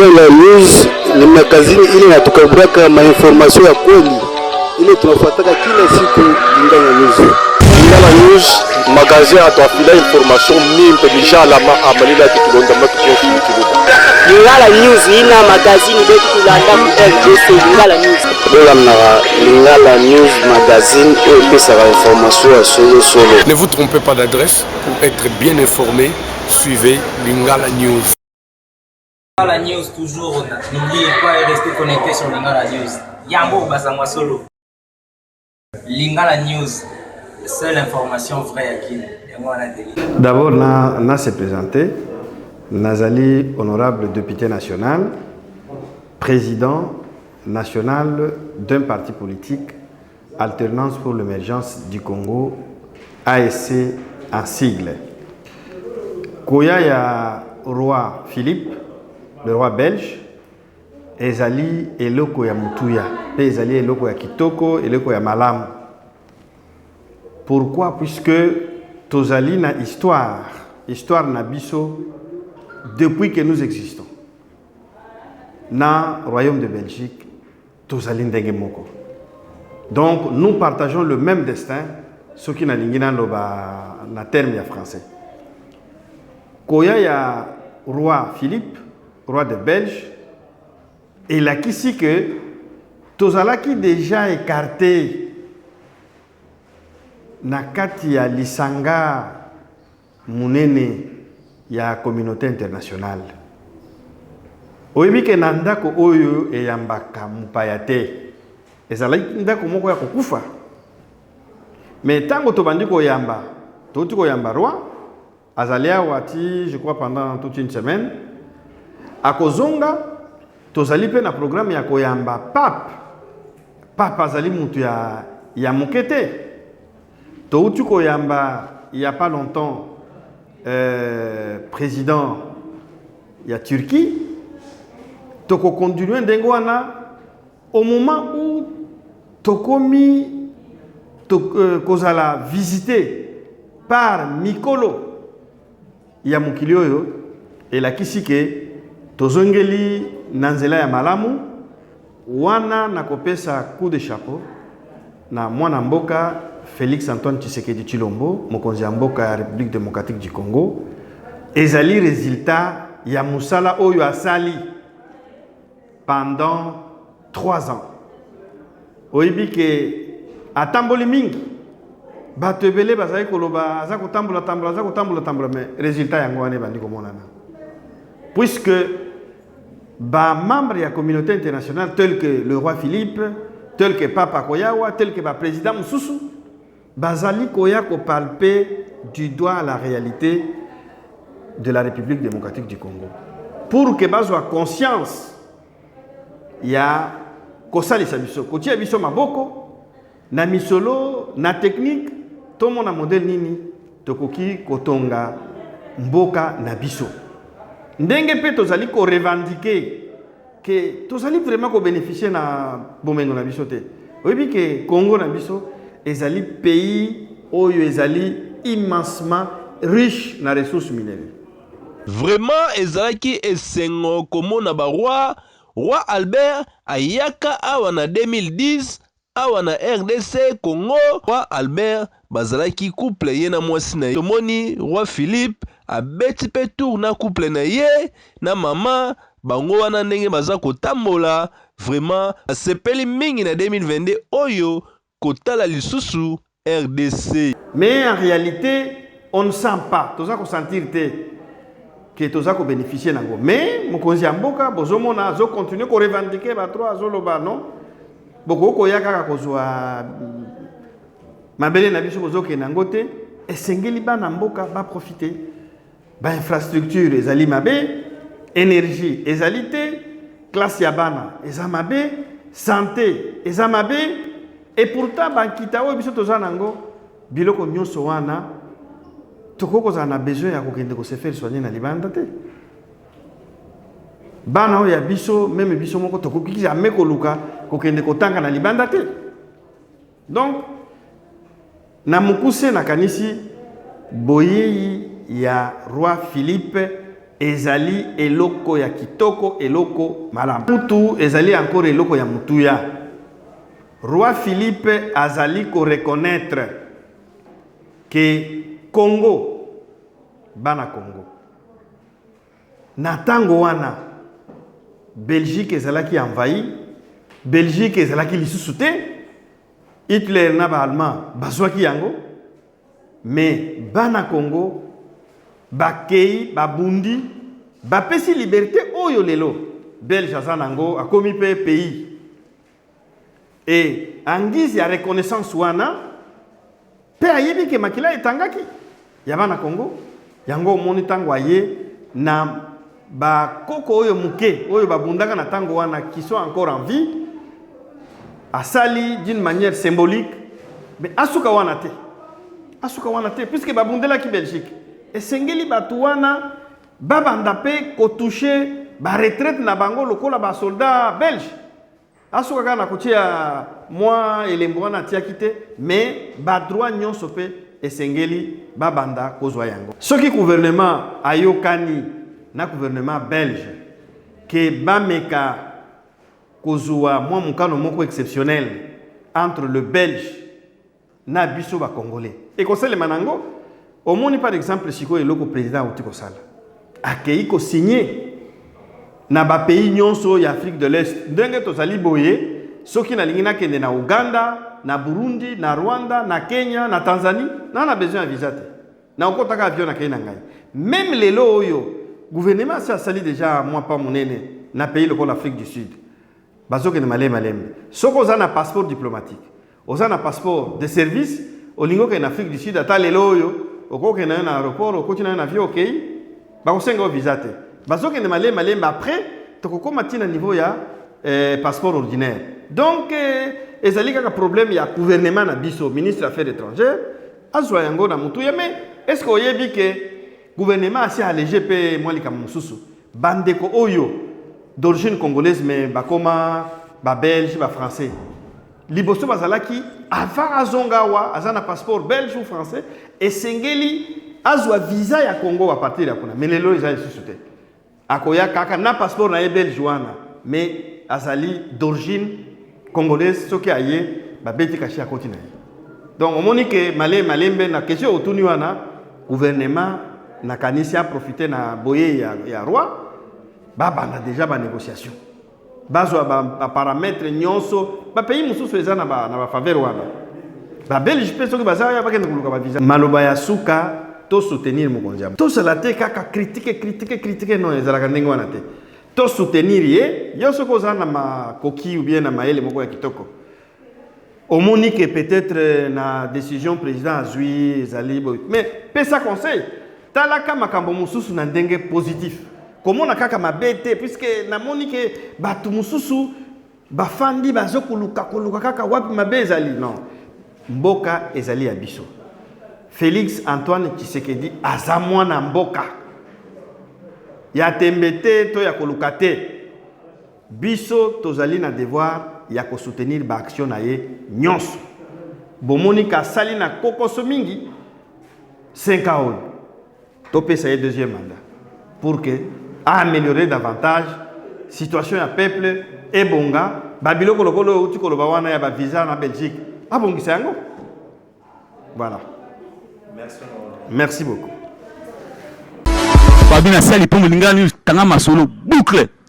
Lingala News ni magazini ile inatukabraka mainformasyon ya kweli ile tunafuataka kila siku. Lingala News, Lingala News magazine atuafila information mimpe déjà la amalila kitulonda matukofi kibuka. Lingala News ina magazine betu tulanda mu RDC. Lingala News bola na Lingala News magazine et pesa information solo. Ne vous trompez pas d'adresse pour être bien informé. Suivez Lingala News. Lingala News toujours, n'oubliez pas de rester connecté sur Lingala News. Yango Bazangwa Solo. Lingala News, seule information vraie à qui. D'abord, na se présenter. Nazali, honorable député national, président national d'un parti politique, Alternance pour l'émergence du Congo, ASC en sigle. Koya ya roi Philippe, le roi belge, ezali eloko ya mutuya, pe ezali eloko ya kitoko, eloko ya malam. Pourquoi? Puisque tozali na histoire na biso depuis que nous existons. Na royaume de Belgique, tozali ndenge moko. Donc nous partageons le même destin, ce qui na lingina loba na terme ya français. Koya ya roi Philippe, roi de Belge, et là ici que tozalaki déjà écarté na kati ya lisanga munene ya communauté internationale. Oyebi ke na ndako oyo eyambaka mupaya te, ezalaki ndako moko ya kokufa. Mais tango tobandi koyamba, toti koyamba roi, azalia wati, je crois pendant toute une semaine, akozonga, tozali pe na programme ya koyamba pape. Pape azali mutu ya mukete. Toutu koyamba, il n'y a pas longtemps, président de la Turquie, toko continuer d'engouana au moment où tokomi kozala visité par Mikolo Yamukilioyo et la kisike tozongeli nanzela ya malamu wana nakopesa coup de chapeau na mwana mboka Félix Antoine Tshisekedi Tshilombo, mokonzi ya mboka ya République démocratique du Congo, ezali résultat ya musala oyo asali pendant 3 ans. Oyebi ke atamboli mingi, bato ebele bazali koloba aza kotambola, mais résultat yango wana ebandi komonana. Puisque ba membre ya communauté internationale tel que le roi Philippe, tel que Papa Koyawa, tel que ba président Moussoussou, bazali koya ko palper du doigt à la réalité de la République démocratique du Congo. Pour que bazwa conscience ya kosali sa biso, kotia biso maboko na misolo na technique tomo na modèle nini tokoki kotonga mboka na biso. Ndenge pe tozali ko revendiquer que tozali vraiment ko bénéficier na bomengo na biso te. Oyebi ke Congo na biso ezali pays oyo ezali immensement riche na ressources minérales. Vraiment ezalaki esengo komona ba roi Albert ayaka awa na 2010 awa na RDC Congo. Roi Albert bazalaki couple ye na mwasi na ye. Tomoni roi Philippe abeti pe tour na couple na ye na mama bango wana ndenge baza kotambola. Vraiment asepeli mingi na 2022 oyo kotala lisusu RDC. Mais en réalité, on ne sent pas. Toza ko sentir que toza ko bénéficier nango. Mais mokonzi ya mboka bozomona zo continuer ko revendiquer ba trois azoloba non. Boko ko yaka kozwa mabele na biso bozoke nango te esengeli bana mboka ba profiter. Ba infrastructure ezali mabe, énergie ezali te, classe ya bana ezamabe, santé ezamabe. Et pourtant, bankita o biso toza nango biloko nyonso wana tokoko za na besoin ya kokende ko se faire soigner na libanda te. Bana o ya biso même biso moko tokoki jamais koluka kokende kotanga na libanda te. Donc na mukuse na kanisi boyei ya roi Philippe ezali eloko ya kitoko, eloko malamu. Mutu ezali encore eloko ya mutuya. Roi Philippe azali ko reconnaître que Congo, bana Congo, na tango wana Belgique ezalaki envahi, Belgique ezalaki lisusu te, Hitler na ba allemand bazwaki yango, mais bana Congo bakei babundi bapesi liberté oyo lelo Belge azanango akomi pe pays. Et en guise ya reconnaissance wana pe ayebi ke makila etangaki ya bana Congo yango moni tango aye na ba koko oyo muke oyo babundaka na tango wana qui sont encore en vie asali d'une manière symbolique, mais asuka wana te puisque babundela ki Belgique et sengeli batu wana babanda pe ko toucher ba retraite na bango lokola ba soldat belge asuka kana kotia moi elembo wana tia kite, mais ba droit nyonso pe esengeli babanda kozwa yango. Soki gouvernement ayokani na gouvernement belge que bameka kozwa mwa mukano moko exceptionnel entre le belge na biso ba congolais et kosele manango omoni par exemple siko eloko président uti kosala akei ko signer na ba pays nyonso ya Afrique de l'Est ndenge tozali boye soki na lingi na kende na Uganda, na Burundi, na Rwanda, na Kenya, na Tanzanie, na besoin de visa te. Na okotaka avion na kena ngai. Même lelo oyo gouvernement ça sali déjà moi pas monene na pays le l'Afrique du Sud. Bazoke ne malem. Soko oza passeport diplomatique. Oza na passeport de service olingo ke na Afrique du Sud ata lelo oyo okoke na aéroport okoti na avion OK. Ba kosenga visa te. Bazoke ne malem après tokokoma tina niveau ya passeport ordinaire. Donc ezali kaka problème ya gouvernement na biso ministre affaires étrangères azwa yango na mutu ya mais est-ce que oyebi que gouvernement asi allégé pe mwalika mususu bandeko oyo d'origine congolaise mais bakoma ba belge ba français liboso bazalaki avant azongawa azana passeport belge ou français et sengeli azwa visa ya Congo à partir ya kuna mais lelo ezali susu te akoya kaka na passeport na belge wana mais azali d'origine congolaise soki aye babeti kashi ya koti na ye. Donc on moni que malembe na question otuni wana gouvernement na kanisi a profiter na boye ya roi bana déjà ba négociation bazwa ba paramètres nyonso ba pays mususu eza na ba faveur wana ba belge pe soki bazaya ba kende kuluka ba visa maloba ya suka to soutenir mokonzi to sala te kaka critiquer non ezalaka ndenge wana te to soutenir ye yo soko za na makoki ou bien na maele moko ya kitoko omoni que peut-être na décision président azui ezali boy mais pesa conseil talaka makambo mususu na ndenge positif comment na kaka mabete puisque na moni que batu mususu bafandi bazokuluka kaka wapi mabe ezali non mboka ezali ya biso Félix Antoine Tshisekedi azamwa na mboka ya tembete to ya kolukate biso tozali na devoir ya ko soutenir ba action na ye nyonso bomoni ka sali na kokoso mingi 5 ans to pesa ye deuxième mandat pour que améliorer davantage situation ya peuple et bonga babilo kolokolo uti koloba wana ya ba visa na Belgique abongisa yango voilà merci beaucoup Babina sali pour Mulingani tanga masolo boucle